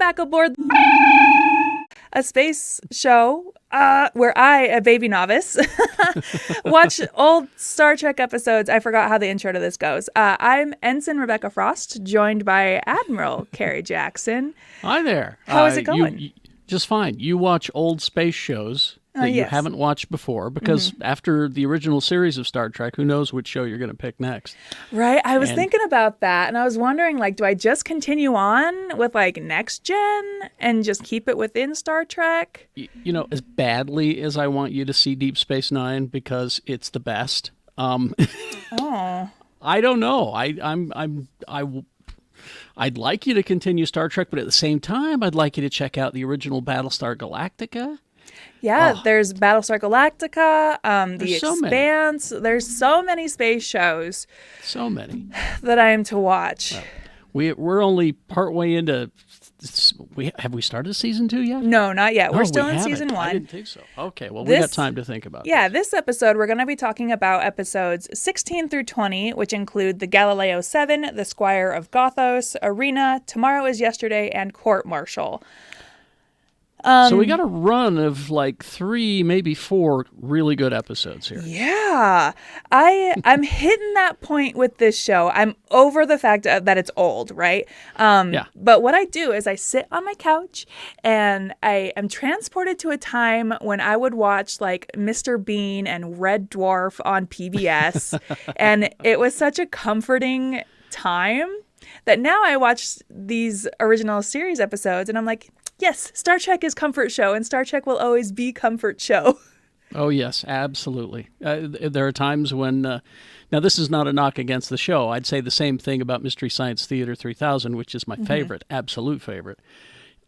back aboard a space show where I, a baby novice, watch old Star Trek episodes. I forgot how the intro to this goes. I'm Ensign Rebecca Frost, joined by Admiral Carrie Jackson. Hi there. How is it going? Just fine. You watch old space shows that you yes. haven't watched before because after the original series of Star Trek, who knows which show you're going to pick next. Right. I was thinking about that, and I was wondering, like, do I just continue on with, like, Next Gen and just keep it within Star Trek? You know, as badly as I want you to see Deep Space Nine because it's the best. Oh. I don't know. I'd like you to continue Star Trek, but at the same time, I'd like you to check out the original Battlestar Galactica. Yeah, there's Battlestar Galactica, The Expanse. There's so many space shows. So many. That I am to watch. We're only partway into... Have we started season 2 yet? No, not yet. No, we're still we in haven't. season 1. I didn't think so. Okay, well, we got time to think about it. This episode, we're going to be talking about episodes 16 through 20, which include the Galileo 7, the Squire of Gothos, Arena, Tomorrow is Yesterday, and Court Martial. So we got a run of like 3, maybe 4 really good episodes here. Yeah. I'm hitting that point with this show. I'm over the fact that it's old, right? But what I do is I sit on my couch and I am transported to a time when I would watch like Mr. Bean and Red Dwarf on PBS. And it was such a comforting time that now I watch these original series episodes and I'm like, yes, Star Trek is comfort show, and Star Trek will always be comfort show. Oh, yes, absolutely. There are times when, now this is not a knock against the show. I'd say the same thing about Mystery Science Theater 3000, which is my favorite, absolute favorite.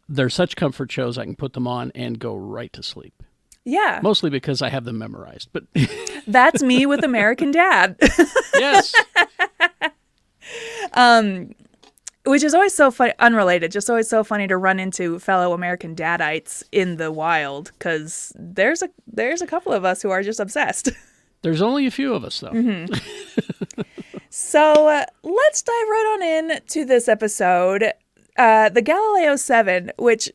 They're such comfort shows, I can put them on and go right to sleep. Yeah. Mostly because I have them memorized. But that's me with American Dad. Yes. Which is always so funny, unrelated, just always so funny to run into fellow American Dadites in the wild, because there's a couple of us who are just obsessed. There's only a few of us, though. So let's dive right on in to this episode, the Galileo 7, which...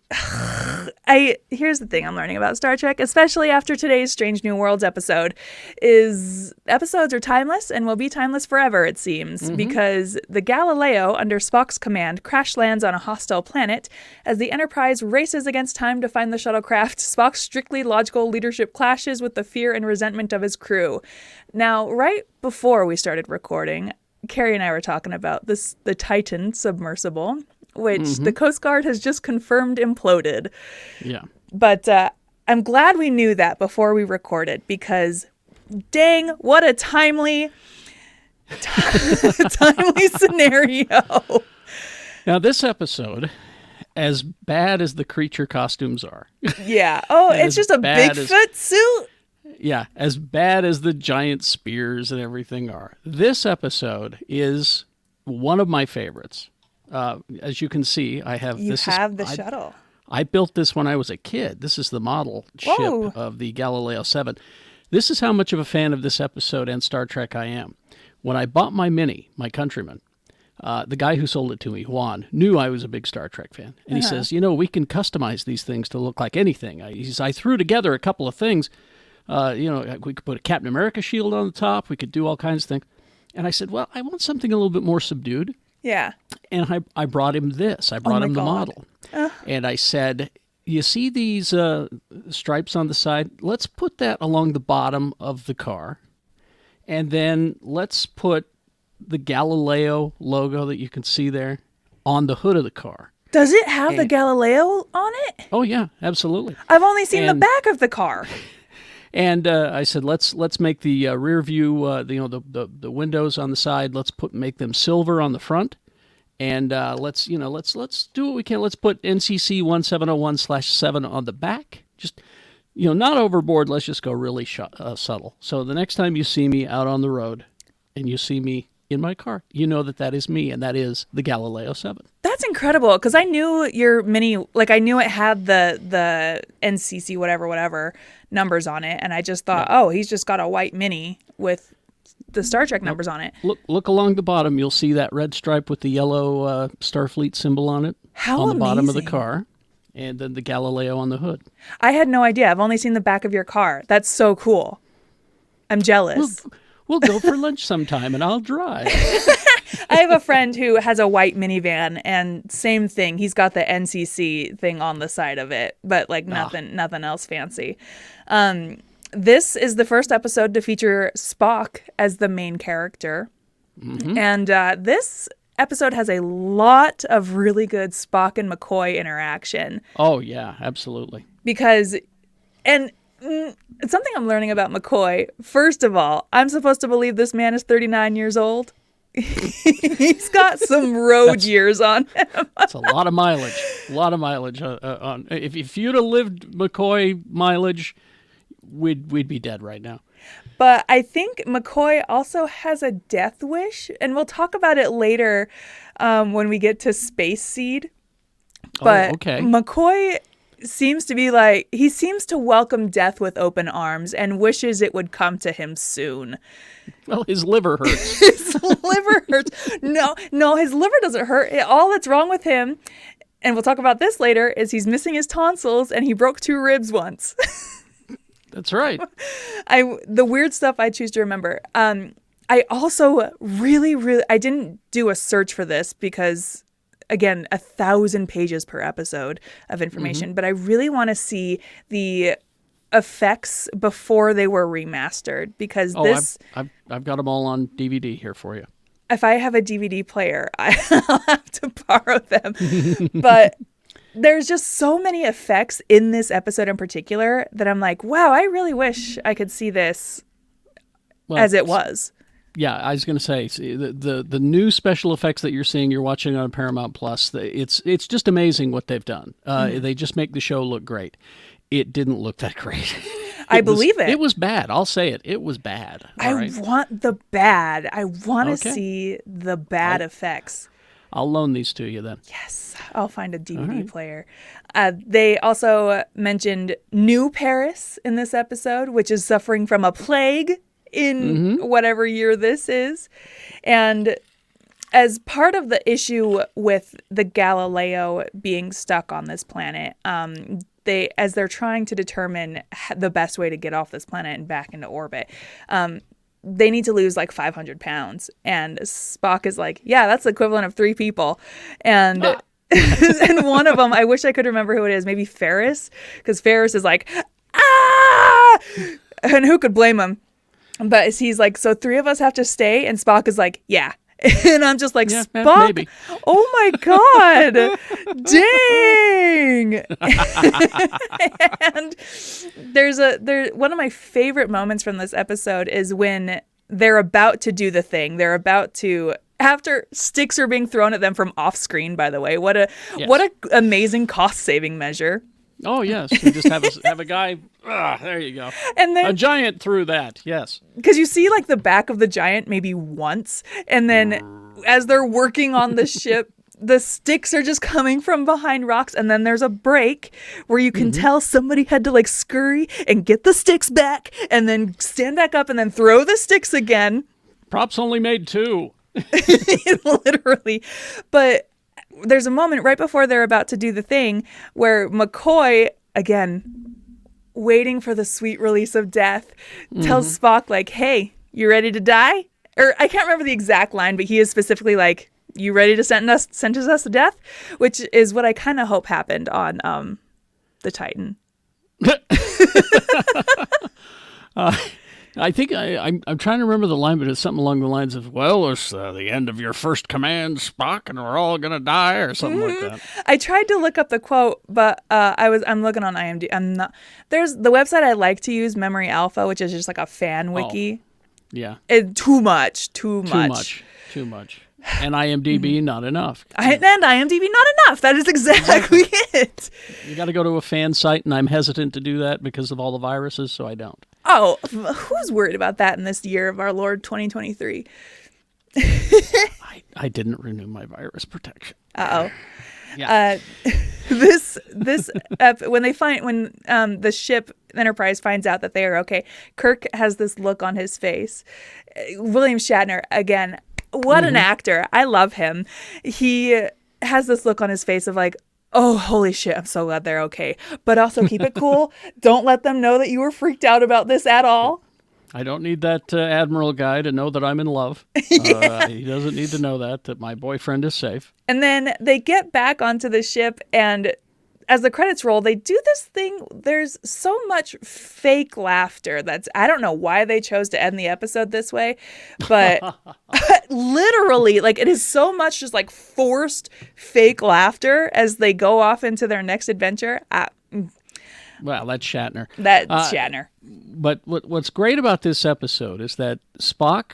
here's the thing I'm learning about Star Trek, especially after today's Strange New Worlds episode, is episodes are timeless and will be timeless forever, it seems, because the Galileo, under Spock's command, crash lands on a hostile planet. As the Enterprise races against time to find the shuttlecraft, Spock's strictly logical leadership clashes with the fear and resentment of his crew. Now, right before we started recording, Carrie and I were talking about the Titan submersible, which the Coast Guard has just confirmed imploded. Yeah. But I'm glad we knew that before we recorded, because dang, what a timely scenario. Now, this episode, as bad as the creature costumes are. Yeah. Oh, it's just a Bigfoot suit? Yeah, as bad as the giant spears and everything are. This episode is one of my favorites. As you can see, I have the shuttle. I built this when I was a kid. This is the model ship of the Galileo 7. This is how much of a fan of this episode and Star Trek I am. When I bought my Mini, my Countryman, the guy who sold it to me, Juan, knew I was a big Star Trek fan. And he says, we can customize these things to look like anything. I threw together a couple of things. We could put a Captain America shield on the top. We could do all kinds of things. And I said, well, I want something a little bit more subdued. Yeah. And I brought him this. I brought him the model. And I said, you see these stripes on the side? Let's put that along the bottom of the car. And then let's put the Galileo logo that you can see there on the hood of the car. Does it have the Galileo on it? Oh, yeah, absolutely. I've only seen the back of the car. And I said, let's make the rear view, the windows on the side. Let's make them silver on the front, and let's do what we can. Let's put NCC 1701/7 on the back. Just not overboard. Let's just go really subtle. So the next time you see me out on the road, and you see me in my car, you know that is me, and that is the Galileo 7. That's incredible, because I knew your Mini, like I knew it had the NCC whatever numbers on it, and I just thought, oh, he's just got a white Mini with the Star Trek numbers on it. Look along the bottom. You'll see that red stripe with the yellow Starfleet symbol on it. How on the amazing. Bottom of the car. And then the Galileo on the hood. I had no idea. I've only seen the back of your car. That's so cool. I'm jealous. We'll go for lunch sometime, and I'll drive. I have a friend who has a white minivan, and same thing. He's got the NCC thing on the side of it, but like nothing else fancy. This is the first episode to feature Spock as the main character. Mm-hmm. And this episode has a lot of really good Spock and McCoy interaction. Oh, yeah, absolutely. Because, and it's something I'm learning about McCoy. First of all, I'm supposed to believe this man is 39 years old. He's got some road years on him. That's a lot of mileage. A lot of mileage. On if you'd have lived McCoy mileage, we'd be dead right now. But I think McCoy also has a death wish, and we'll talk about it later when we get to Space Seed. But okay. McCoy seems to be like, he seems to welcome death with open arms and wishes it would come to him soon. Well, his liver hurts. His liver hurts. No, his liver doesn't hurt. All that's wrong with him, and we'll talk about this later, is he's missing his tonsils and he broke 2 ribs once. That's right. The weird stuff I choose to remember. I also really, I didn't do a search for this because, again, 1,000 pages per episode of information, mm-hmm. but I really want to see the effects before they were remastered because I've got them all on DVD here for you. If I have a DVD player, I'll have to borrow them. But there's just so many effects in this episode in particular that I'm like, wow, I really wish I could see this as it was. Yeah, I was going to say the new special effects that you're seeing, you're watching on Paramount Plus. It's just amazing what they've done. They just make the show look great. It didn't look that great. I believe it. It was bad. I'll say it. It was bad. I want the bad. I want to see the bad effects. I'll loan these to you then. Yes, I'll find a DVD player. They also mentioned New Paris in this episode, which is suffering from a plague in whatever year this is. And as part of the issue with the Galileo being stuck on this planet, as they're trying to determine the best way to get off this planet and back into orbit, they need to lose like 500 pounds. And Spock is like, yeah, that's the equivalent of 3 people. And and one of them, I wish I could remember who it is, maybe Ferris, because Ferris is like, ah! And who could blame him? But he's like, so 3 of us have to stay? And Spock is like, yeah. And I'm just like, Spock, maybe. Oh my God, dang. And there's one of my favorite moments from this episode is when they're about to do the thing. They're about to, after sticks are being thrown at them from off screen, by the way. What a amazing cost saving measure. Oh, yes. We just have a guy. There you go. And then a giant threw that. Yes. Because you see like the back of the giant maybe once. And then as they're working on the ship, the sticks are just coming from behind rocks. And then there's a break where you can tell somebody had to like scurry and get the sticks back and then stand back up and then throw the sticks again. Props only made 2. Literally. But there's a moment right before they're about to do the thing where McCoy, again, waiting for the sweet release of death, tells Spock, like, hey, you ready to die? Or I can't remember the exact line, but he is specifically like, you ready to sentence us to death? Which is what I kind of hope happened on the Titan. I think I'm trying to remember the line, but it's something along the lines of, well, it's the end of your first command, Spock, and we're all going to die, or something like that. I tried to look up the quote, but I'm looking on IMDb. I'm not. There's the website I like to use, Memory Alpha, which is just like a fan wiki. Oh, yeah. Too much. And IMDb, not enough. And IMDb, not enough. That is exactly it. You got to go to a fan site, and I'm hesitant to do that because of all the viruses, so I don't. Oh, who's worried about that in this year of our Lord 2023? I didn't renew my virus protection. Uh-oh. Yeah. When the ship Enterprise finds out that they are okay, Kirk has this look on his face. William Shatner, again, what an actor. I love him. He has this look on his face of like, oh, holy shit, I'm so glad they're okay. But also keep it cool. Don't let them know that you were freaked out about this at all. I don't need that Admiral guy to know that I'm in love. He doesn't need to know that my boyfriend is safe. And then they get back onto the ship, and as the credits roll, they do this thing. There's so much fake laughter I don't know why they chose to end the episode this way, but literally, like, it is so much just like forced fake laughter as they go off into their next adventure. Well, that's Shatner. That's Shatner. But what's great about this episode is that Spock,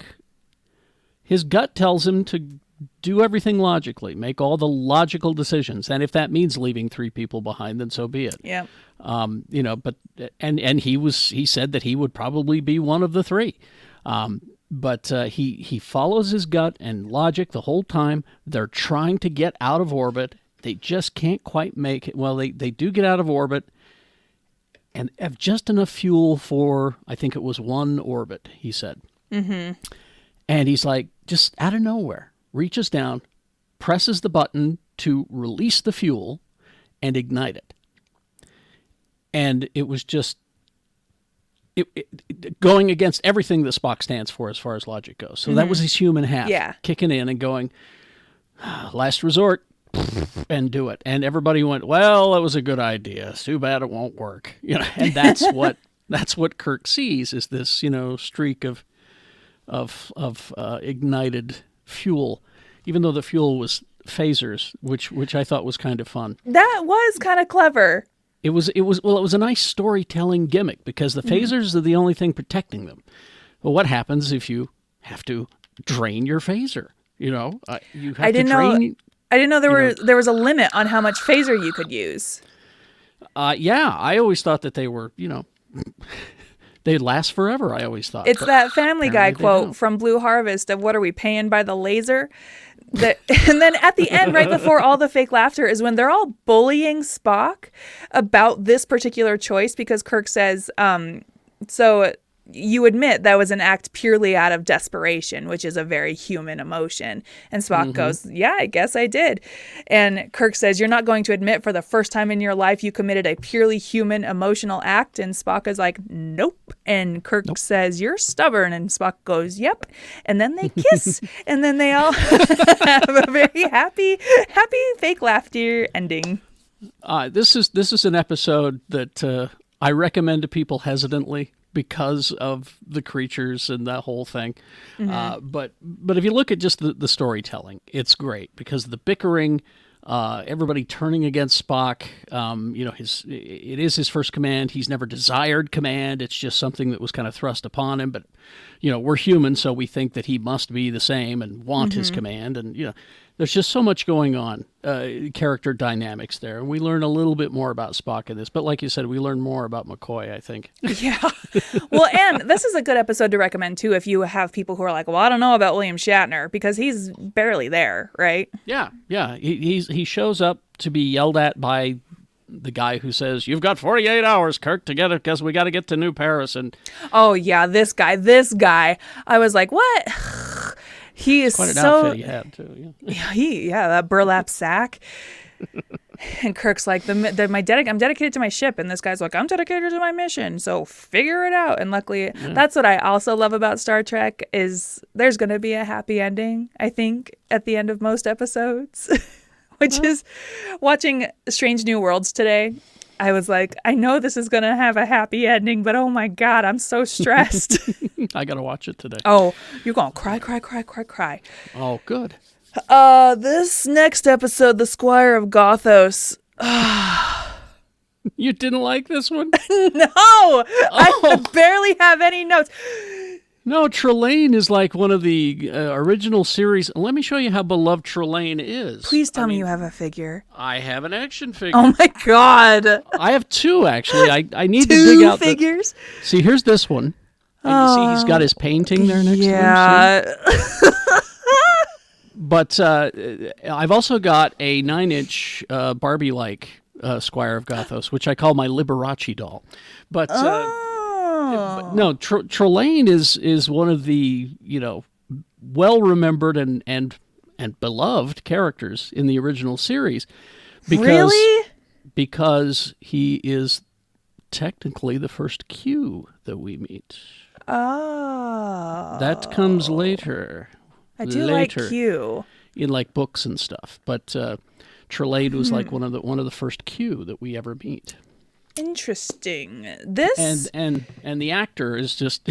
his gut tells him to do everything logically, make all the logical decisions, and if that means leaving 3 people behind, then so be it. Yeah. But he said that he would probably be one of the 3. But he follows his gut and logic the whole time. They're trying to get out of orbit. They just can't quite make it. Well, they do get out of orbit and have just enough fuel for, I think it was 1 orbit, he said. Mm-hmm. And he's like, just out of nowhere, reaches down, presses the button to release the fuel and ignite it. And it was just going against everything that Spock stands for as far as logic goes. So that was his human half kicking in and going, last resort, and do it. And everybody went, well, that was a good idea. It's too bad it won't work. And that's what Kirk sees is this, streak of ignited fuel, even though the fuel was phasers, which I thought was kind of fun. That was kind of clever. It was a nice storytelling gimmick because the phasers are the only thing protecting them. Well, what happens if you have to drain your phaser? You have I didn't know there was a limit on how much phaser you could use. Yeah, I always thought that they were, they'd last forever, I always thought. It's that Family Guy quote from Blue Harvest of what are we paying by the laser? And then at the end, right before all the fake laughter, is when they're all bullying Spock about this particular choice because Kirk says, so you admit that was an act purely out of desperation, which is a very human emotion. And Spock goes, yeah, I guess I did. And Kirk says, you're not going to admit for the first time in your life you committed a purely human emotional act. And Spock is like, nope. And Kirk says, you're stubborn. And Spock goes, yep. And then they kiss. And then they all have a very happy fake laughter ending. This is an episode that I recommend to people hesitantly, because of the creatures and that whole thing. But if you look at just the storytelling, it's great because the bickering, everybody turning against Spock, it is his first command. He's never desired command. It's just something that was kind of thrust upon him. But, we're human, so we think that he must be the same and want his command. And, there's just so much going on, character dynamics there. And we learn a little bit more about Spock in this. But like you said, we learn more about McCoy, I think. Yeah. Well, and this is a good episode to recommend, too, if you have people who are like, well, I don't know about William Shatner, because he's barely there, right? Yeah. He shows up to be yelled at by the guy who says, you've got 48 hours, Kirk, to get it because we got to get to New Paris. And oh, yeah, this guy. I was like, what? He is quite an so outfit he had too. Yeah, that burlap sack. And Kirk's like, I'm dedicated to my ship, and this guy's like, I'm dedicated to my mission. So figure it out. And luckily, that's what I also love about Star Trek is there's going to be a happy ending. I think at the end of most episodes, which is watching Strange New Worlds today. I was like, I know this is going to have a happy ending, but oh my God, I'm so stressed. I got to watch it today. Oh, you're going to cry. Oh, good. This next episode, The Squire of Gothos. You didn't like this one? No, I barely have any notes. No, Trelane is like one of the original series. Let me show you how beloved Trelane is. Please tell me you have a figure. I have an action figure. Oh my God. I have 2, actually. I need to dig out figures? See, here's this one. And you see he's got his painting there next to him. Yeah. But I've also got a 9-inch Barbie-like Squire of Gothos, which I call my Liberace doll. But no, Trelane is one of the well remembered and beloved characters in the original series. Because he is technically the first Q that we meet. Oh, that comes later. I do like Q in like books and stuff, but Trelane was like one of the first Q that we ever meet. Interesting. This and the actor is just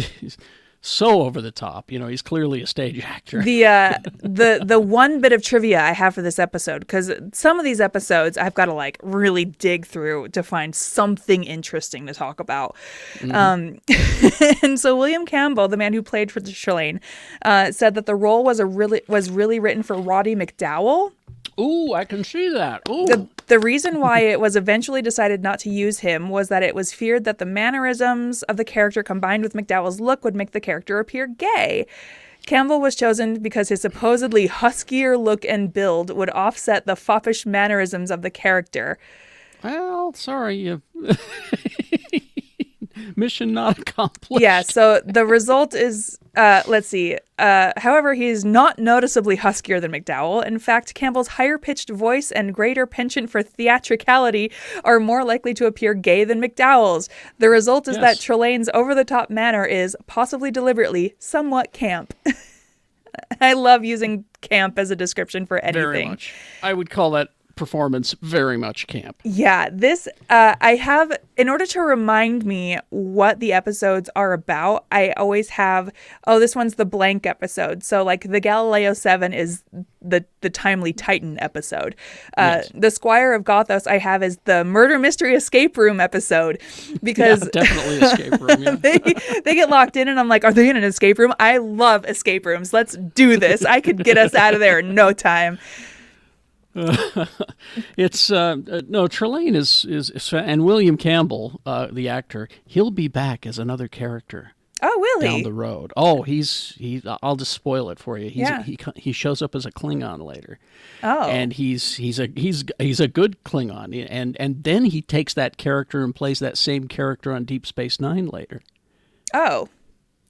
so over the top. He's clearly a stage actor. The one bit of trivia I have for this episode, because some of these episodes I've got to like really dig through to find something interesting to talk about. Mm-hmm. And so William Campbell, the man who played for Trelane, said that the role was really written for Roddy McDowall. Ooh, I can see that. Ooh. The reason why it was eventually decided not to use him was that it was feared that the mannerisms of the character combined with McDowell's look would make the character appear gay. Campbell was chosen because his supposedly huskier look and build would offset the foppish mannerisms of the character. Well, sorry. Mission not accomplished. Yeah, so the result is, let's see. However, he is not noticeably huskier than McDowell. In fact, Campbell's higher-pitched voice and greater penchant for theatricality are more likely to appear gay than McDowell's. The result is that Trelane's over-the-top manner is, possibly deliberately, somewhat camp. I love using camp as a description for anything. Very much. I would call that performance very much camp. Yeah, this I have, in order to remind me what the episodes are about, I always have, this one's the blank episode. So like the Galileo 7 is the Timely Titan episode. Yes. The Squire of Gothos I have is the Murder Mystery Escape Room episode, because definitely escape room. Yeah. they get locked in and I'm like, are they in an escape room? I love escape rooms. Let's do this. I could get us out of there in no time. It's no, Trelane is and William Campbell, the actor, he'll be back as another character. Oh, will down the road? Oh, he's I'll just spoil it for you. He shows up as a Klingon later. Oh, and he's a good Klingon, and then he takes that character and plays that same character on Deep Space Nine later. Oh,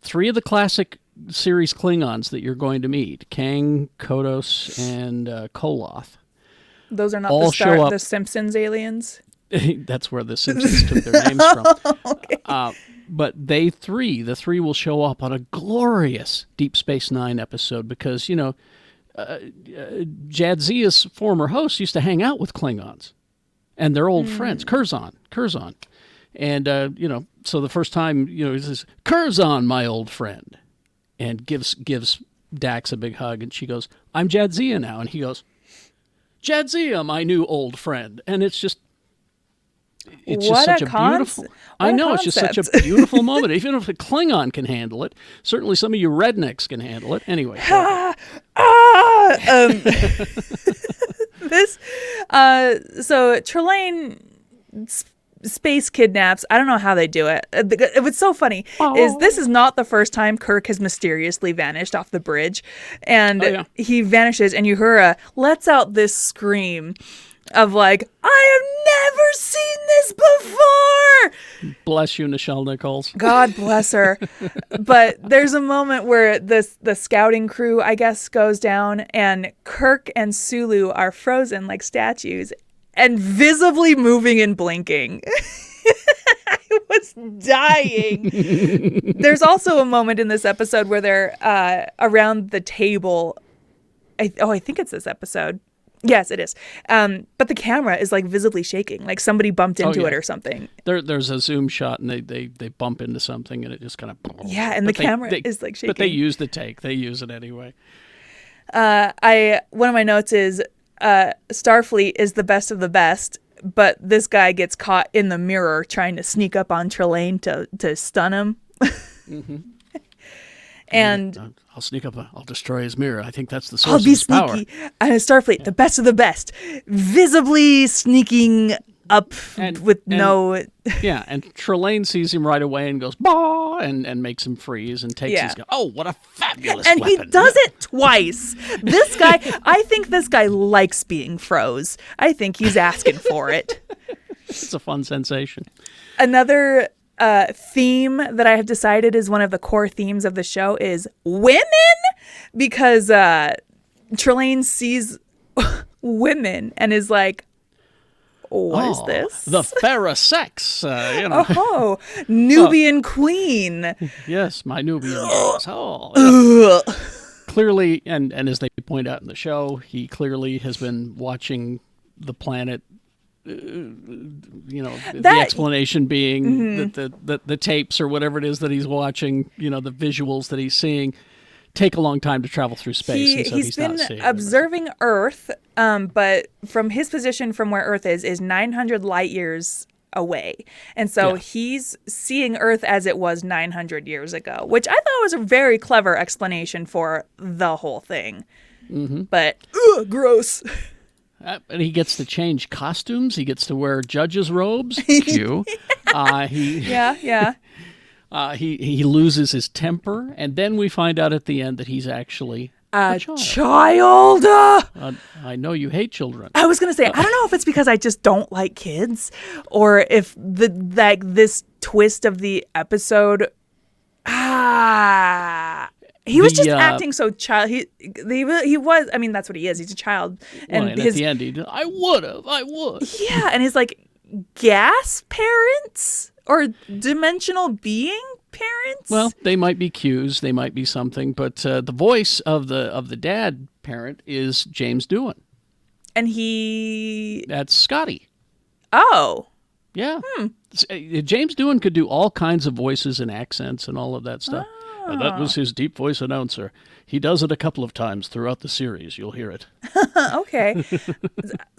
3 of the classic series Klingons that you're going to meet: Kang, Kodos, and Koloth. Those are not the Simpsons aliens? That's where the Simpsons took their names from. Okay. But the three will show up on a glorious Deep Space Nine episode because, Jadzia's former host used to hang out with Klingons and their old friends, Curzon. And, so the first time, he says, Curzon, my old friend, and gives Dax a big hug. And she goes, I'm Jadzia now. And he goes, Jadzia, my new old friend. And it's just such a beautiful. I know, it's just such a beautiful moment. Even if a Klingon can handle it, certainly some of you rednecks can handle it. Anyway. So Trelane space kidnaps. I don't know how they do it. What's so funny is this is not the first time Kirk has mysteriously vanished off the bridge, and he vanishes, and you hear a lets out this scream of like, I have never seen this before. Bless you, Nichelle Nichols. God bless her. But there's a moment where the scouting crew, I guess, goes down, and Kirk and Sulu are frozen like statues and visibly moving and blinking. I was dying. There's also a moment in this episode where they're around the table. I think it's this episode. Yes, it is. But the camera is like visibly shaking, like somebody bumped into it or something. There's a zoom shot and they bump into something and it just kind of. Yeah, and the camera is like shaking. But they use the take. They use it anyway. One of my notes is Starfleet is the best of the best, but this guy gets caught in the mirror trying to sneak up on Trelane to stun him. Mm-hmm. And I'll sneak up. I'll destroy his mirror. I think that's the source I'll be of his sneaky. Starfleet, the best of the best, visibly sneaking up with no... Yeah, and Trelane sees him right away and goes, bah, and makes him freeze and takes his gun. Oh, what a fabulous weapon. And he does it twice. This guy, I think this guy likes being froze. I think he's asking for it. It's a fun sensation. Another theme that I have decided is one of the core themes of the show is women, because Trelane sees women and is like, what is this? The fairer sex, Oh, Nubian queen. Yes, my Nubian girls. Oh, yeah. Clearly, and as they point out in the show, he clearly has been watching the planet. The explanation being that the tapes or whatever it is that he's watching, the visuals that he's seeing, take a long time to travel through space. He's been observing Earth, but from his position from where Earth is 900 light years away. And so he's seeing Earth as it was 900 years ago, which I thought was a very clever explanation for the whole thing. Mm-hmm. But, gross. And he gets to change costumes. He gets to wear judge's robes. Cue. He loses his temper, and then we find out at the end that he's actually a child. I know you hate children. I was gonna say, I don't know if it's because I just don't like kids, or if this twist of the episode. He was just acting so child. He was. I mean, that's what he is. He's a child. And, at the end, I would. Yeah, and his gas parents or dimensional being parents. Well, they might be cues. They might be something. But the voice of the dad parent is James Doohan, and that's Scotty. Oh. Yeah. James Doohan could do all kinds of voices and accents and all of that stuff. That was his deep voice announcer. He does it a couple of times throughout the series. You'll hear it. Okay.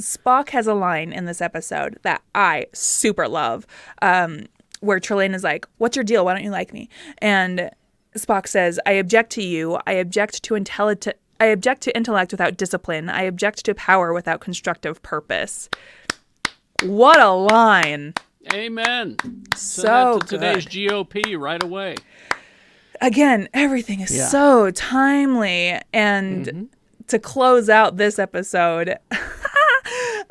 Spock has a line in this episode that I super love, where Trelane is like, "What's your deal? Why don't you like me?" And Spock says, "I object to you. I object to intellect without discipline. I object to power without constructive purpose." What a line. Amen. So good. Today's GOP right away. Again, everything is so timely. And to close out this episode,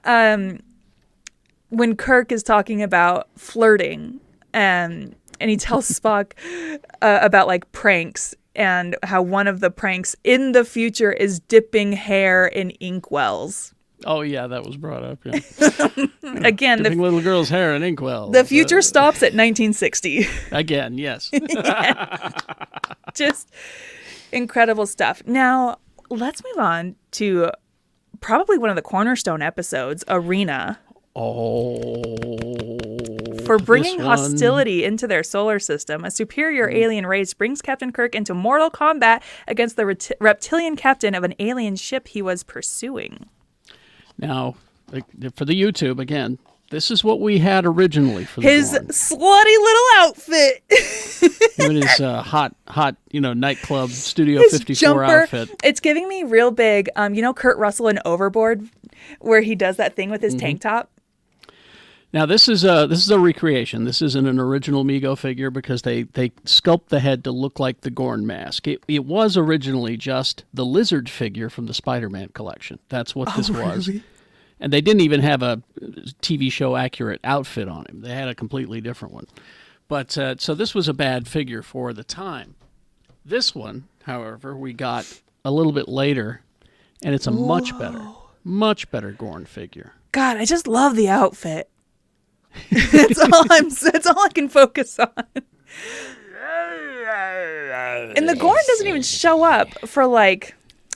when Kirk is talking about flirting, and he tells Spock about pranks, and how one of the pranks in the future is dipping hair in inkwells. Oh, yeah, that was brought up. Yeah. Again, dipping little girl's hair in inkwells. The future stops at 1960. Again, yes. Just incredible stuff. Now, let's move on to probably one of the cornerstone episodes, Arena. For bringing hostility into their solar system, a superior alien race brings Captain Kirk into mortal combat against the reptilian captain of an alien ship he was pursuing. Now, for the YouTube, again, this is what we had originally for the his Gorn. Slutty little outfit. Him and his hot, nightclub Studio his 54 jumper outfit. It's giving me real big, Kurt Russell in Overboard, where he does that thing with his tank top. Now, this is a recreation. This isn't an original Mego figure because they sculpt the head to look like the Gorn mask. It was originally just the lizard figure from the Spider-Man collection. That's what this was. Really? And they didn't even have a TV show accurate outfit on him. They had a completely different one. But so this was a bad figure for the time. This one, however, we got a little bit later, and it's a much better Gorn figure. God, I just love the outfit. That's all I can focus on. And the Gorn doesn't even show up for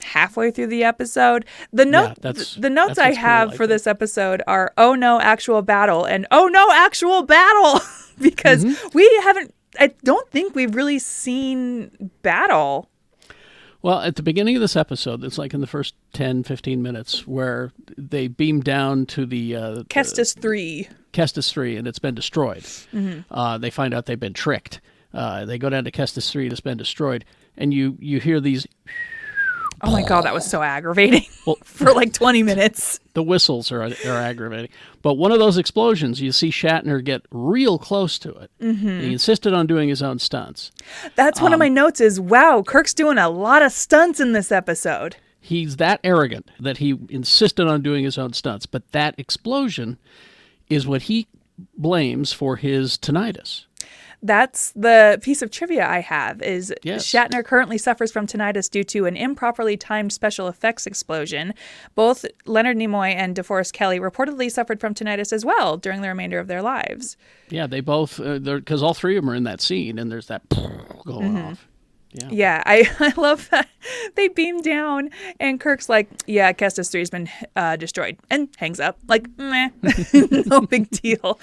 halfway through the episode. The notes I have for this episode are "Oh no, actual battle" and "Oh no, actual battle," because I don't think we've really seen battle. Well, at the beginning of this episode, it's in the first 10, 15 minutes where they beam down to the Kestis 3. Kestis 3, and it's been destroyed. Mm-hmm. They find out they've been tricked. They go down to Kestis 3, and it's been destroyed. And you hear these Oh my God, that was so aggravating Well, for like 20 minutes. the whistles are aggravating. But one of those explosions, you see Shatner get real close to it. Mm-hmm. He insisted on doing his own stunts. That's one of my notes is, wow, Kirk's doing a lot of stunts in this episode. He's that arrogant that he insisted on doing his own stunts. But that explosion is what he blames for his tinnitus. That's the piece of trivia I have is Yes. Shatner currently suffers from tinnitus due to an improperly timed special effects explosion. Both Leonard Nimoy and DeForest Kelley reportedly suffered from tinnitus as well during the remainder of their lives. Yeah, they both, because all three of them are in that scene, and there's that going off. Yeah, I love that. They beam down, and Kirk's like, yeah, Kestis 3's been destroyed, and hangs up. Like, meh, no big deal.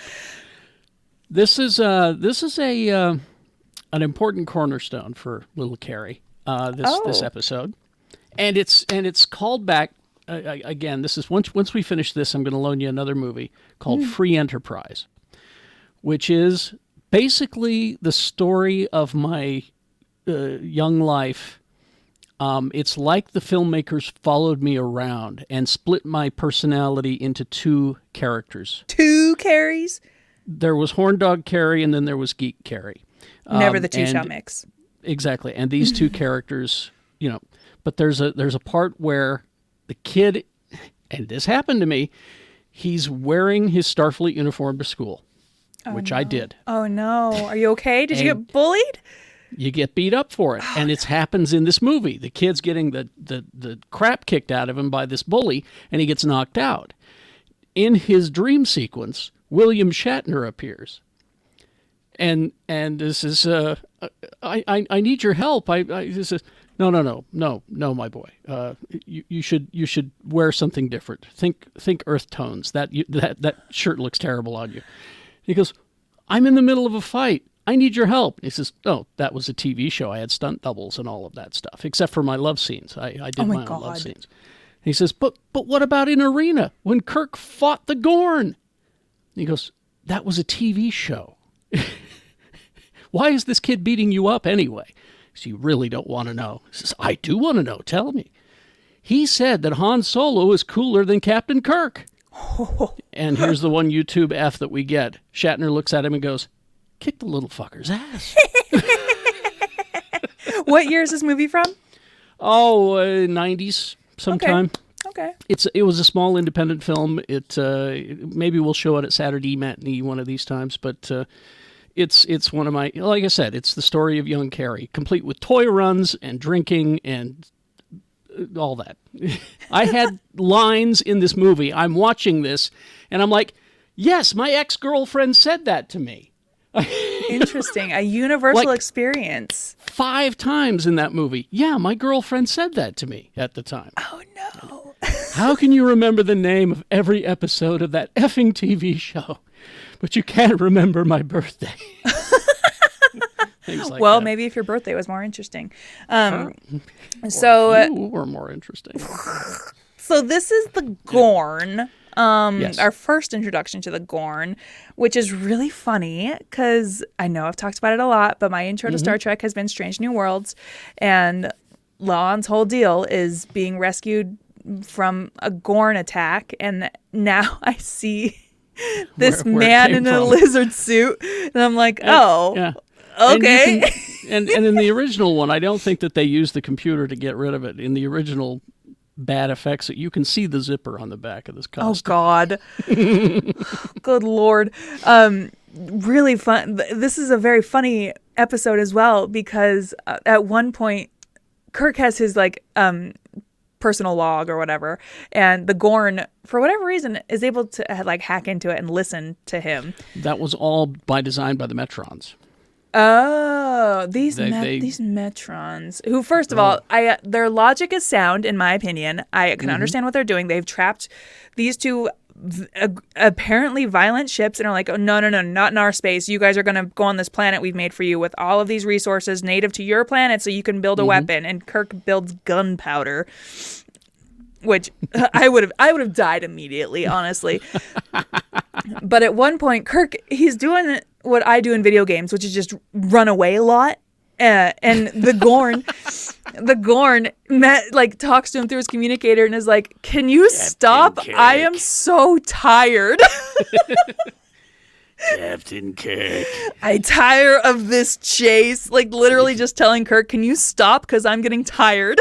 This is an important cornerstone for little Carrie. This episode, and it's called back again. This is once we finish this, I'm going to loan you another movie called Free Enterprise, which is basically the story of my young life. It's like the filmmakers followed me around and split my personality into two characters. Two Carries? There was Horn Dog Carrie, and then there was Geek Carrie. Never the two shall mix. Exactly. And these two characters, but there's a part where the kid, and this happened to me, he's wearing his Starfleet uniform to school, which I did. Oh, no. Are you okay? Did you get bullied? You get beat up for it. And it happens in this movie. The kid's getting the crap kicked out of him by this bully, and he gets knocked out. In his dream sequence, William Shatner appears. And this is, I need your help. This is, no, my boy. You should wear something different. Think earth tones. That shirt looks terrible on you. He goes, I'm in the middle of a fight. I need your help. He says, oh, that was a TV show. I had stunt doubles and all of that stuff, except for my love scenes. I did my own love scenes. He says, but what about in Arena when Kirk fought the Gorn? He goes, that was a TV show. Why is this kid beating you up anyway? So you really don't want to know. He says, I do want to know. Tell me. He said that Han Solo is cooler than Captain Kirk. And here's the one YouTube F that we get. Shatner looks at him and goes, kick the little fucker's ass. What year is this movie from? 90s sometime. Okay. It was a small independent film. It maybe we'll show it at Saturday Matinee one of these times, but it's one of my, like I said, it's the story of young Carrie, complete with toy runs and drinking and all that. I had lines in this movie. I'm watching this, and I'm like, yes, my ex-girlfriend said that to me. Interesting. A universal experience. 5 times in that movie. Yeah, my girlfriend said that to me at the time. Oh, no. How can you remember the name of every episode of that effing TV show, but you can't remember my birthday? Things like that. Maybe if your birthday was more interesting. You were more interesting. So this is the Gorn. Yes. Our first introduction to the Gorn, which is really funny because I know I've talked about it a lot, but my intro to Star Trek has been Strange New Worlds, and Lon's whole deal is being rescued from a Gorn attack, and now I see this where man in a lizard suit, and I'm like, okay. And in the original one, I don't think that they used the computer to get rid of it. In the original bad effects, you can see the zipper on the back of this costume. Oh, God. Good Lord. Really fun. This is a very funny episode as well, because at one point, Kirk has his personal log or whatever, and the Gorn, for whatever reason, is able to hack into it and listen to him. That was all by design by the Metrons. Oh, these Metrons, who, first of all, their logic is sound, in my opinion. I can understand what they're doing. They've trapped these two apparently violent ships and are like, oh, no, not in our space. You guys are going to go on this planet we've made for you with all of these resources native to your planet so you can build a weapon. And Kirk builds gunpowder, which I would have died immediately, honestly. But at one point, Kirk, he's doing what I do in video games, which is just run away a lot. And the Gorn the Gorn talks to him through his communicator and is like, "Can you stop? Kirk. I am so tired." Captain Kirk. I tire of this chase. Like literally just telling Kirk, "Can you stop? Because I'm getting tired."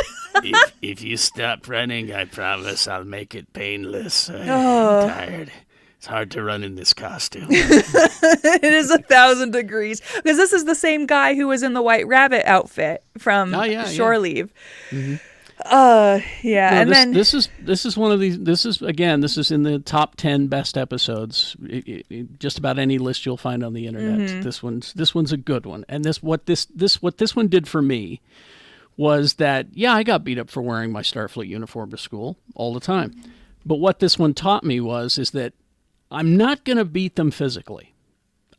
if you stop running, I promise I'll make it painless. I'm tired. It's hard to run in this costume. It is 1,000 degrees. Because this is the same guy who was in the White Rabbit outfit from Shore Leave. Mm-hmm. This is one of these. This is in the top 10 best episodes. Just about any list you'll find on the internet. Mm-hmm. This one's a good one. And what this one did for me was that I got beat up for wearing my Starfleet uniform to school all the time. But what this one taught me is that I'm not going to beat them physically.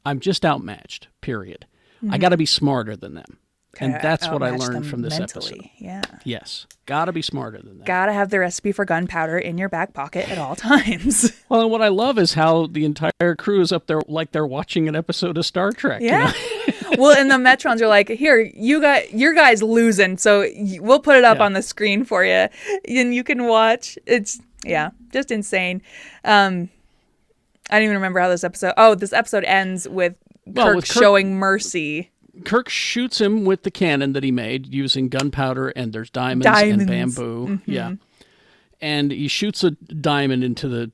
I'm just outmatched. Period. Mm-hmm. I got to be smarter than them. And that's what I learned from this episode. Yeah. Yes. Got to be smarter than that. Got to have the recipe for gunpowder in your back pocket at all times. Well, and what I love is how the entire crew is up there like they're watching an episode of Star Trek. Yeah. Well, and the Metrons are like, "Here, your guy's losing, so we'll put it up on the screen for you, and you can watch." It's just insane. I don't even remember how this episode. Oh, this episode ends with Kirk showing mercy. Kirk shoots him with the cannon that he made using gunpowder, and there's diamonds. And bamboo. Mm-hmm. Yeah. And he shoots a diamond into the,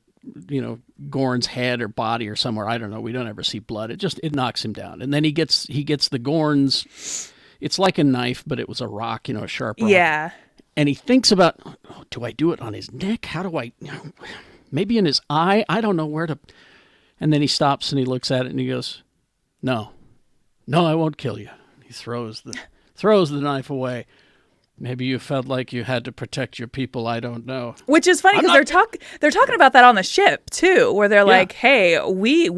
Gorn's head or body or somewhere. I don't know. We don't ever see blood. It knocks him down. And then he gets the Gorn's, it's like a knife, but it was a rock, a sharp rock. Yeah. And he thinks about, do I do it on his neck? How do I, maybe in his eye? I don't know where to. And then he stops and he looks at it and he goes, No, I won't kill you. He throws the knife away. Maybe you felt like you had to protect your people. I don't know. Which is funny because they're talking about that on the ship too, where they're like, "Hey, we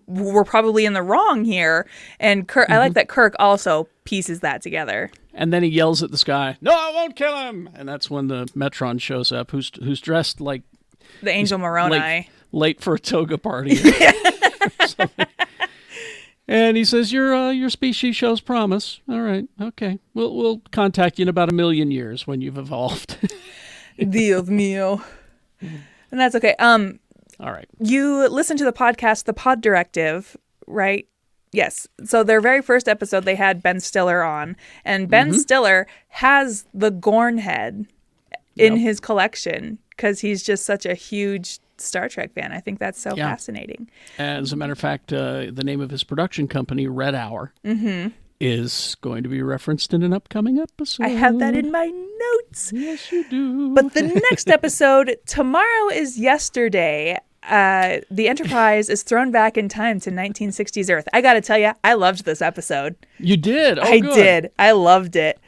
were probably in the wrong here." And Kirk, I like that Kirk also pieces that together. And then he yells at the sky, "No, I won't kill him!" And that's when the Metron shows up, who's dressed like the Angel Moroni, late for a toga party. And he says, your species shows promise. All right, okay. We'll contact you in about 1,000,000 years when you've evolved. Dios mío. And that's okay. All right. You listen to the podcast, The Pod Directive, right? Yes. So their very first episode, they had Ben Stiller on. And Ben Stiller has the Gorn head in his collection because he's just such a huge Star Trek fan. I think that's so fascinating. As a matter of fact, the name of his production company, Red Hour, is going to be referenced in an upcoming episode. I have that in my notes. Yes, you do. But the next episode, Tomorrow is Yesterday. The Enterprise is thrown back in time to 1960s Earth. I got to tell you, I loved this episode. You did? Oh, I did. I loved it.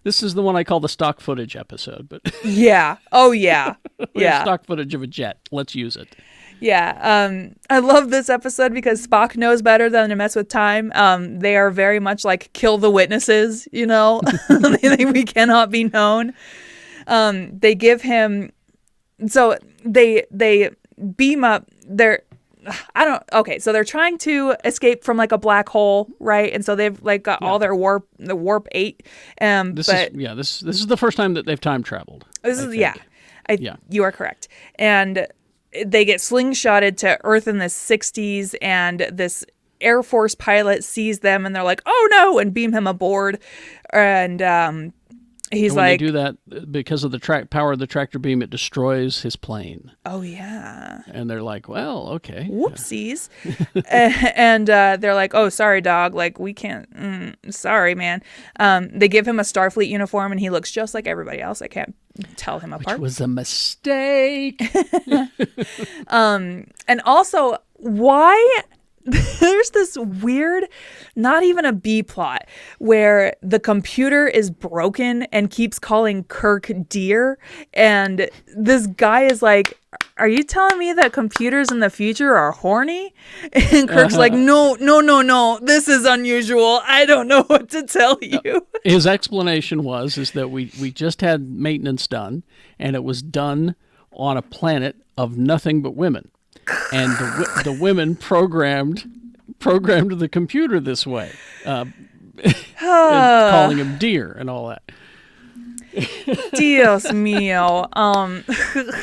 This is the one I call the stock footage episode, but yeah. Oh yeah. Yeah. Stock footage of a jet. Let's use it. Yeah. I love this episode because Spock knows better than to mess with time. They are very much like kill the witnesses, we cannot be known. They give him, so they beam up so they're trying to escape from like a black hole, right? And so they've like got all their warp 8. This is the first time that they've time traveled. You are correct. And they get slingshotted to Earth in the 60s, and this Air Force pilot sees them, and they're like, "Oh no!" and beam him aboard. And he's when like, they do that because of the power of the tractor beam, it destroys his plane. Oh yeah. And they're like, "Well, okay, whoopsies." And they're like, "Oh, sorry, dog. Like we can't. Sorry, man." They give him a Starfleet uniform, and he looks just like everybody else. I can't tell him apart. Which was a mistake. And also, why? There's this weird, not even a B plot, where the computer is broken and keeps calling Kirk dear. And this guy is like, "Are you telling me that computers in the future are horny?" And Kirk's like, no. This is unusual. I don't know what to tell you. His explanation is that we just had maintenance done, and it was done on a planet of nothing but women. And the women programmed the computer this way. and calling him dear and all that. Dios mío.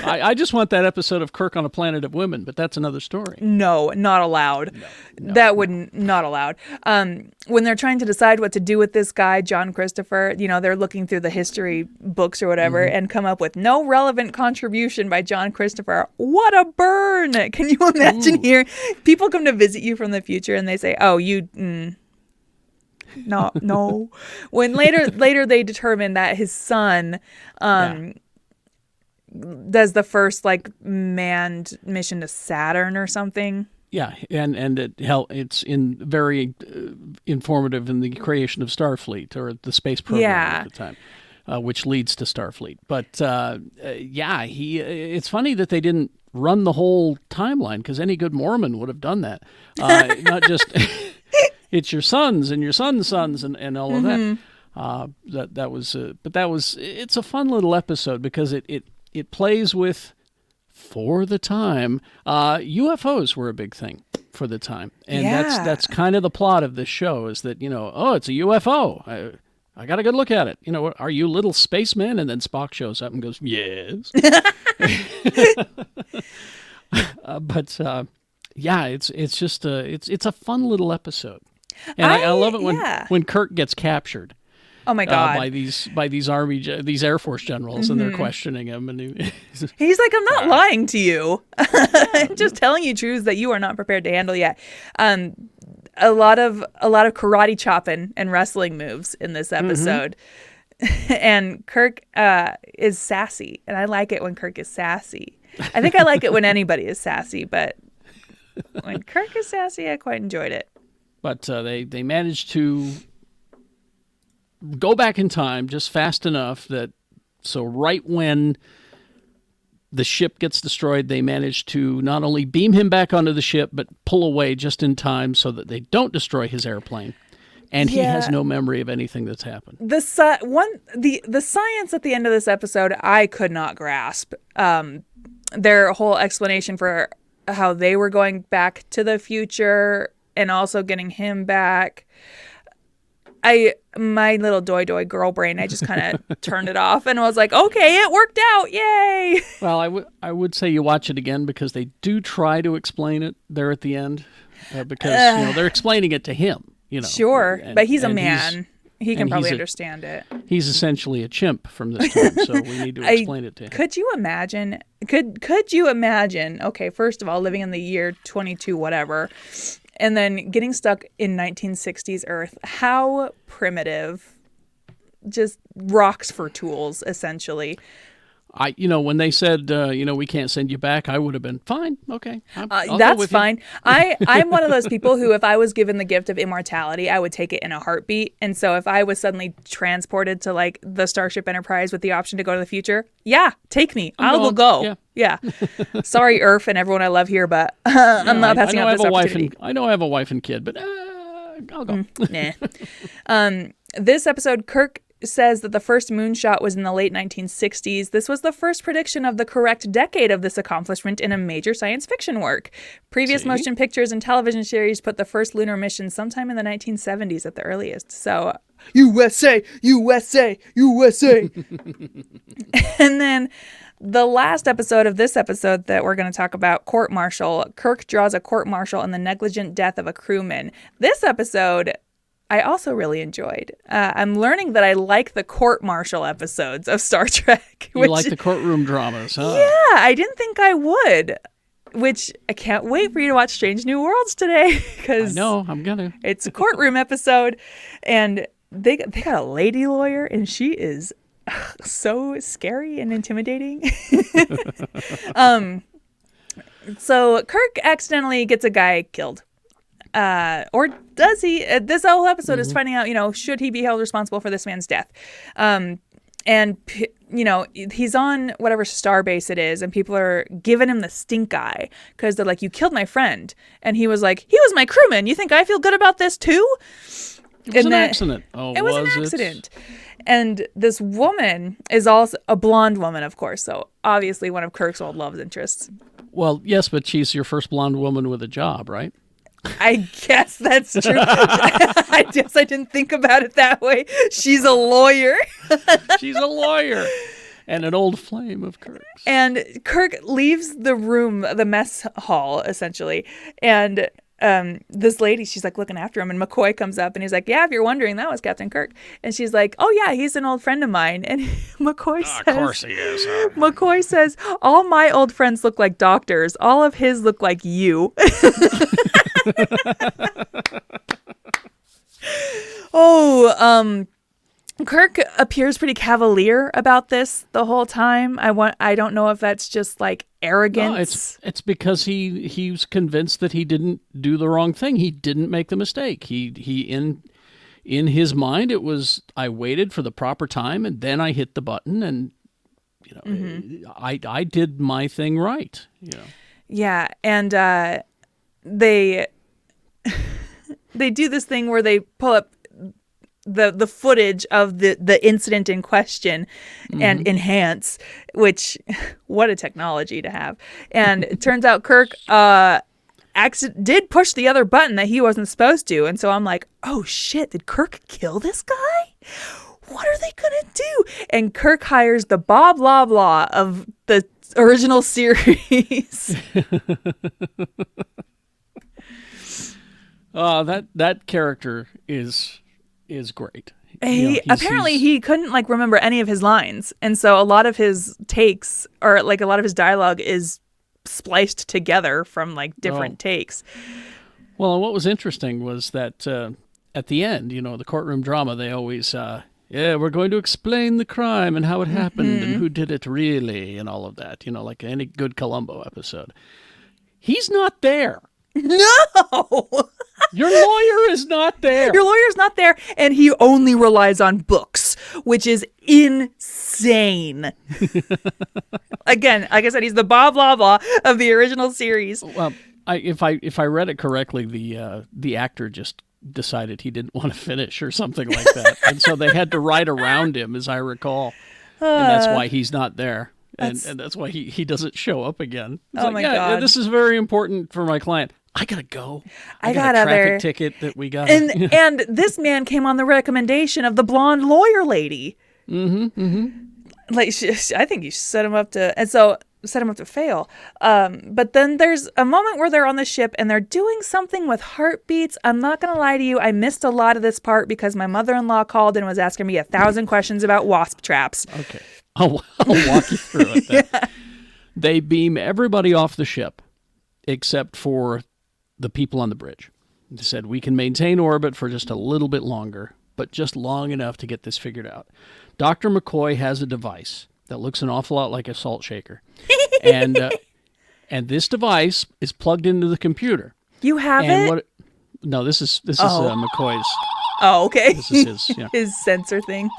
I just want that episode of Kirk on a Planet of Women, but that's another story. No, not allowed. No. That wouldn't, not allowed. When they're trying to decide what to do with this guy, John Christopher, they're looking through the history books or whatever and come up with no relevant contribution by John Christopher. What a burn. Can you imagine here? People come to visit you from the future and they say, oh, no. When later they determine that his son does the first manned mission to Saturn or something. Yeah, and it's very informative in the creation of Starfleet or the space program at the time, which leads to Starfleet. But it's funny that they didn't run the whole timeline, because any good Mormon would have done that. Not just it's your sons and your sons' sons and all of that. It's a fun little episode because it plays with, for the time, UFOs were a big thing for the time, and that's kind of the plot of this show, is that it's a UFO. I got a good look at it. Are you little spaceman? And then Spock shows up and goes, yes. It's just it's a fun little episode, and I love it when Kirk gets captured. Oh my God! By these Air Force generals, and they're questioning him, and he's like, "I'm not lying to you. I'm just telling you truths that you are not prepared to handle yet." A lot of karate chopping and wrestling moves in this episode, and Kirk is sassy, and I like it when Kirk is sassy. I think I like it when anybody is sassy, but when Kirk is sassy, I quite enjoyed it. But they managed to go back in time just fast enough so right when the ship gets destroyed, they manage to not only beam him back onto the ship, but pull away just in time so that they don't destroy his airplane. And he has no memory of anything that's happened. The science at the end of this episode, I could not grasp. Their whole explanation for how they were going back to the future and also getting him back. My little doy girl brain, I just kind of turned it off and was like, okay, it worked out. Yay. Well, I would say you watch it again, because they do try to explain it there at the end, because they're explaining it to him. Sure, but he's a man. He can probably understand it. He's essentially a chimp from this time, so we need to explain it to him. Could you imagine? Could you imagine? Okay, first of all, living in the year 22 whatever, and then getting stuck in 1960s Earth. How primitive. Just rocks for tools, essentially. When they said, we can't send you back, I would have been fine. Okay. That's fine. I'm one of those people who, if I was given the gift of immortality, I would take it in a heartbeat. And so if I was suddenly transported to the Starship Enterprise with the option to go to the future, take me. I will go. Yeah. Sorry, Earth and everyone I love here, but I'm not passing up this opportunity. I know I have a wife and kid, but I'll go. Nah. This episode, Kirk says that the first moonshot was in the late 1960s. This was the first prediction of the correct decade of this accomplishment in a major science fiction work. Previous motion pictures and television series put the first lunar mission sometime in the 1970s at the earliest. So, USA, USA, USA. And then the last episode of this episode that we're going to talk about, Court Martial. Kirk draws a court martial in the negligent death of a crewman. This episode I also really enjoyed. I'm learning that I like the court-martial episodes of Star Trek. You like the courtroom dramas, huh? Yeah, I didn't think I would. Which I can't wait for you to watch Strange New Worlds today. I know, I'm going to. It's a courtroom episode, and they got a lady lawyer, and she is so scary and intimidating. So Kirk accidentally gets a guy killed. Or does he? This whole episode is finding out, should he be held responsible for this man's death? And, he's on whatever star base it is, and people are giving him the stink eye because they're like, you killed my friend. And he was like, he was my crewman. You think I feel good about this too? It was an accident. Oh, it was an accident. And this woman is also a blonde woman, of course. So obviously one of Kirk's old love interests. Well, yes, but she's your first blonde woman with a job, right? I guess that's true. I guess I didn't think about it that way. She's a lawyer. She's a lawyer. And an old flame of Kirk's. And Kirk leaves the room, the mess hall, essentially. And this lady, she's like looking after him. And McCoy comes up and he's like, yeah, if you're wondering, that was Captain Kirk. And she's like, oh, yeah, he's an old friend of mine. And McCoy says, of course he is. McCoy says, all my old friends look like doctors. All of his look like you. Kirk appears pretty cavalier about this the whole time. I don't know if that's just like arrogance. No, it's because he's convinced that he didn't do the wrong thing. He didn't make the mistake. He in his mind it was, I waited for the proper time and then I hit the button and I did my thing right. Yeah, and they do this thing where they pull up the footage of the incident in question and enhance, which, what a technology to have. And it turns out Kirk did push the other button that he wasn't supposed to. And so I'm like, oh shit, did Kirk kill this guy? What are they gonna do? And Kirk hires the blah blah blah of the original series. That character is great. Apparently he couldn't remember any of his lines, and so a lot of his takes or a lot of his dialogue is spliced together from different takes. Well, what was interesting was that at the end, the courtroom drama, they always we're going to explain the crime and how it happened and who did it really and all of that, like any good Columbo episode. He's not there. No. Your lawyer is not there. Your lawyer's not there, and he only relies on books, which is insane. Again, like I said, he's the blah blah blah of the original series. Well, if I read it correctly, the actor just decided he didn't want to finish or something like that, and so they had to write around him, as I recall, and that's why he's not there. And that's why he doesn't show up again. It's my God. Yeah, this is very important for my client. I gotta go. I got a traffic ticket that we got. And this man came on the recommendation of the blonde lawyer lady. I think you set him up to fail. But then there's a moment where they're on the ship and they're doing something with heartbeats. I'm not gonna lie to you, I missed a lot of this part because my mother-in-law called and was asking me 1,000 questions about wasp traps. Okay, I'll walk you through it then. Yeah. They beam everybody off the ship except for the people on the bridge. They said, we can maintain orbit for just a little bit longer, but just long enough to get this figured out. Dr. McCoy has a device that looks an awful lot like a salt shaker. And this device is plugged into the computer. You have it? No, this is McCoy's. Oh, okay. This is his, yeah. His sensor thing.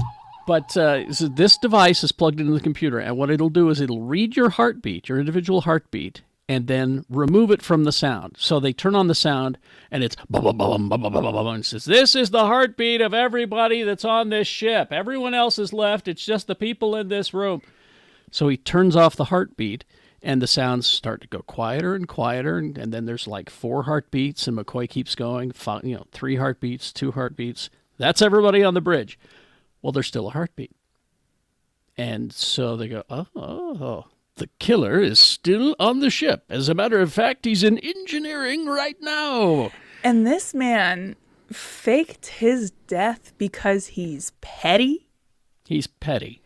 But so this device is plugged into the computer, and what it'll do is it'll read your heartbeat, your individual heartbeat, and then remove it from the sound. So they turn on the sound, and it's bum, bum, bum, bum, bum, bum, bum, and says, this is the heartbeat of everybody that's on this ship. Everyone else is left. It's just the people in this room. So he turns off the heartbeat, and the sounds start to go quieter and quieter, and then there's 4 heartbeats, and McCoy keeps going, 3 heartbeats, 2 heartbeats. That's everybody on the bridge. Well, there's still a heartbeat. And so they go, oh. The killer is still on the ship. As a matter of fact, he's in engineering right now. And this man faked his death because he's petty? He's petty.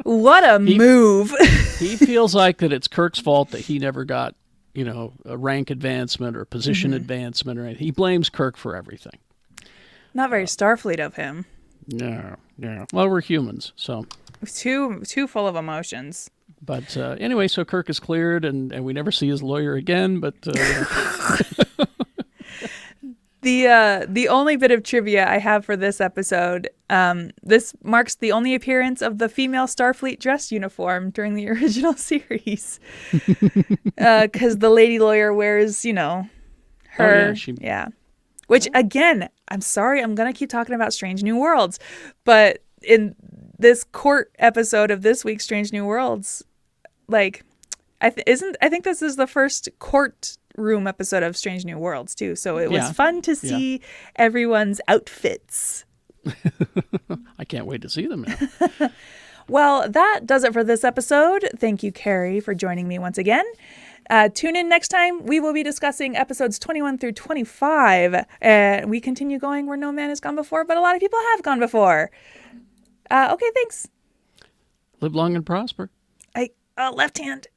What a move. He feels like that it's Kirk's fault that he never got, a rank advancement or position advancement or anything. He blames Kirk for everything. Not very Starfleet of him. No. Well, we're humans, so... Too full of emotions. But anyway, so Kirk is cleared, and we never see his lawyer again. But the only bit of trivia I have for this episode, this marks the only appearance of the female Starfleet dress uniform during the original series, because the lady lawyer wears, her, yeah. Which again, I'm sorry, I'm gonna keep talking about Strange New Worlds, but in this court episode of this week's Strange New Worlds, I think this is the first court room episode of Strange New Worlds too. So it was Yeah. fun to see everyone's outfits. I can't wait to see them now. Well, that does it for this episode. Thank you, Carrie, for joining me once again. Tune in next time. We will be discussing episodes 21 through 25. We continue going where no man has gone before, but a lot of people have gone before. Okay, thanks. Live long and prosper. Left hand.